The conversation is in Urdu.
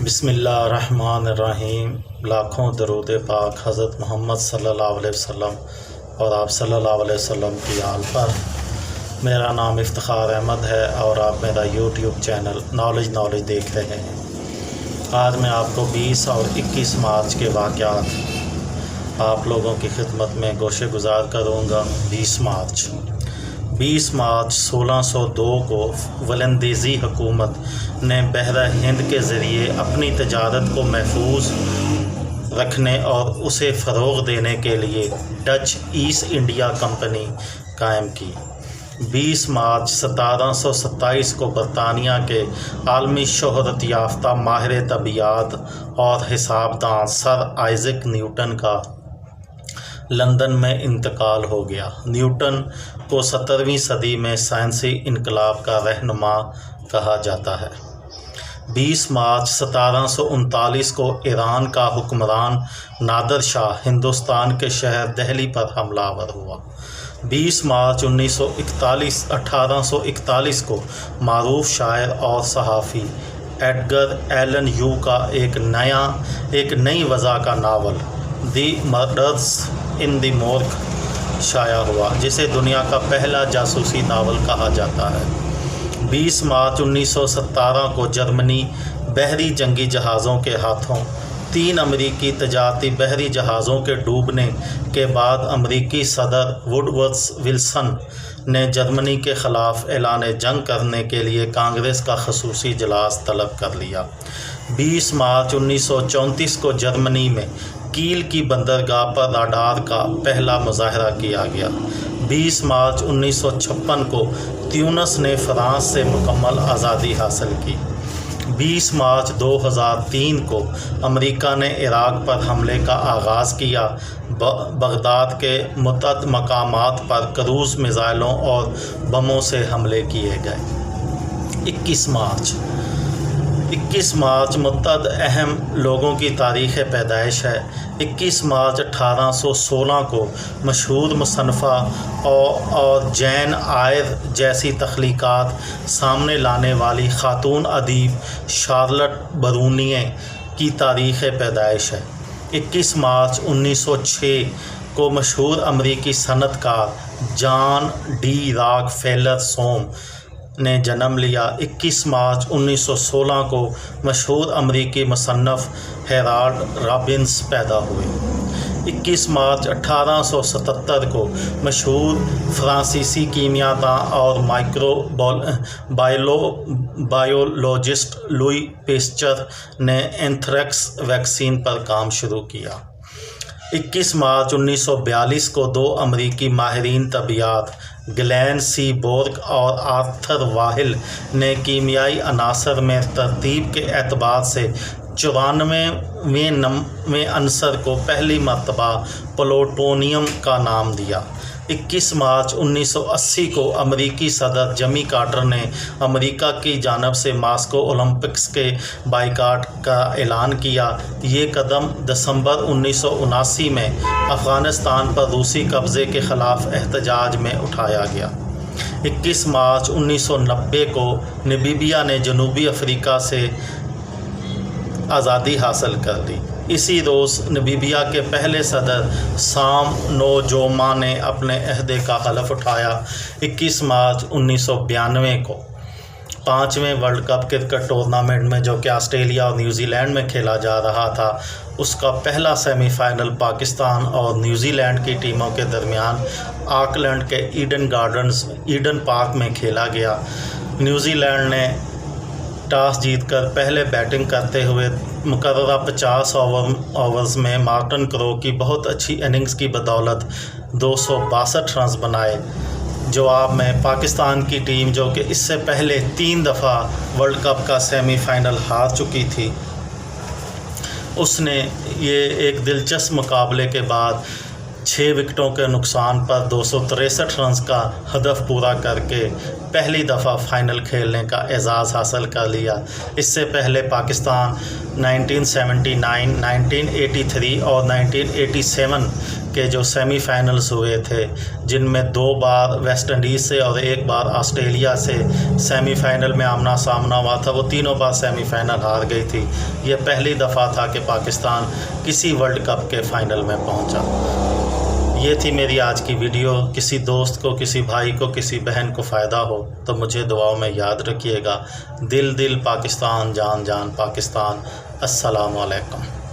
بسم اللہ الرحمن الرحیم۔ لاکھوں درود پاک حضرت محمد صلی اللہ علیہ وسلم اور آپ صلی اللہ علیہ وسلم کی آل پر۔ میرا نام افتخار احمد ہے اور آپ میرا یوٹیوب چینل نالج دیکھ رہے ہیں۔ آج میں آپ کو 20 اور 21 مارچ کے واقعات آپ لوگوں کی خدمت میں گوشے گزار کروں گا۔ 20 مارچ 1602 کو ولندیزی حکومت نے بحرہ ہند کے ذریعے اپنی تجارت کو محفوظ رکھنے اور اسے فروغ دینے کے لیے ڈچ ایسٹ انڈیا کمپنی قائم کی۔ 20 مارچ 1727 کو برطانیہ کے عالمی شہرت یافتہ ماہر طبیعیات اور حساب داں سر آئزک نیوٹن کا لندن میں انتقال ہو گیا۔ نیوٹن کو 17ویں صدی میں سائنسی انقلاب کا رہنما کہا جاتا ہے۔ 20 مارچ 1739 کو ایران کا حکمران نادر شاہ ہندوستان کے شہر دہلی پر حملہ آور ہوا۔ 20 مارچ 1841 کو معروف شاعر اور صحافی ایڈگر ایلن یو کا ایک نئی وضع کا ناول دی مرڈرز ان دی مورگ شائع ہوا، جسے دنیا کا پہلا جاسوسی ناول کہا جاتا ہے۔ 20 مارچ 1917 کو جرمنی بحری جنگی جہازوں کے ہاتھوں 3 امریکی تجارتی بحری جہازوں کے ڈوبنے کے بعد امریکی صدر ووڈورڈ ولسن نے جرمنی کے خلاف اعلان جنگ کرنے کے لیے کانگریس کا خصوصی اجلاس طلب کر لیا۔ 20 مارچ 1934 کو جرمنی میں کیل کی بندرگاہ پر راڈار کا پہلا مظاہرہ کیا گیا۔ 20 مارچ 1956 کو تیونس نے فرانس سے مکمل آزادی حاصل کی۔ 20 مارچ 2003 کو امریکہ نے عراق پر حملے کا آغاز کیا۔ بغداد کے متعدد مقامات پر کروز میزائلوں اور بموں سے حملے کیے گئے۔ 21 مارچ متعدد اہم لوگوں کی تاریخ پیدائش ہے۔ 21 مارچ 1816 کو مشہور مصنفہ اور جین آئر جیسی تخلیقات سامنے لانے والی خاتون ادیب شارلٹ برونیے کی تاریخ پیدائش ہے۔ 21 مارچ 1906 کو مشہور امریکی صنعت کار جان ڈی راک فیلر سوم نے جنم لیا۔ 21 مارچ 1916 کو مشہور امریکی مصنف ہیرالڈ رابنس پیدا ہوئے۔ 21 مارچ 1877 کو مشہور فرانسیسی کیمیا داں اور مائکرو بایولوجسٹ لوئی پیسچر نے اینتھریکس ویکسین پر کام شروع کیا۔ 21 مارچ 1942 کو 2 امریکی ماہرین طبیعیات گلین سی بورگ اور آرتھر واہل نے کیمیائی عناصر میں ترتیب کے اعتبار سے 94ویں عنصر کو پہلی مرتبہ پلوٹونیم کا نام دیا۔ 21 مارچ 1980 کو امریکی صدر جمی کارٹر نے امریکہ کی جانب سے ماسکو اولمپکس کے بائیکاٹ کا اعلان کیا۔ یہ قدم دسمبر 1979 میں افغانستان پر روسی قبضے کے خلاف احتجاج میں اٹھایا گیا۔ 21 مارچ 1990 کو نمیبیا نے جنوبی افریقہ سے آزادی حاصل کر لی۔ اسی روز نمیبیا کے پہلے صدر سام نوجوما نے اپنے عہدے کا حلف اٹھایا۔ 21 مارچ 1992 کو 5ویں ورلڈ کپ کرکٹ ٹورنامنٹ میں جو کہ آسٹریلیا اور نیوزی لینڈ میں کھیلا جا رہا تھا، اس کا پہلا سیمی فائنل پاکستان اور نیوزی لینڈ کی ٹیموں کے درمیان آکلینڈ کے ایڈن پارک میں کھیلا گیا۔ نیوزی لینڈ نے ٹاس جیت کر پہلے بیٹنگ کرتے ہوئے مقررہ 50 اوورز میں مارٹن کرو کی بہت اچھی اننگز کی بدولت 262 رنز بنائے۔ جواب میں پاکستان کی ٹیم، جو کہ اس سے پہلے 3 دفعہ ورلڈ کپ کا سیمی فائنل ہار چکی تھی، اس نے یہ ایک دلچسپ مقابلے کے بعد 6 وکٹوں کے نقصان پر 263 رنز کا ہدف پورا کر کے پہلی دفعہ فائنل کھیلنے کا اعزاز حاصل کر لیا۔ اس سے پہلے پاکستان 1979، 1983 اور 1987 کے جو سیمی فائنلز ہوئے تھے، جن میں 2 بار ویسٹ انڈیز سے اور 1 بار آسٹریلیا سے سیمی فائنل میں آمنا سامنا ہوا تھا، وہ تینوں بار سیمی فائنل ہار گئی تھی۔ یہ پہلی دفعہ تھا کہ پاکستان کسی ورلڈ کپ کے فائنل میں پہنچا۔ یہ تھی میری آج کی ویڈیو۔ کسی دوست کو، کسی بھائی کو، کسی بہن کو فائدہ ہو تو مجھے دعاؤں میں یاد رکھیے گا۔ دل دل پاکستان، جان جان پاکستان۔ السلام علیکم۔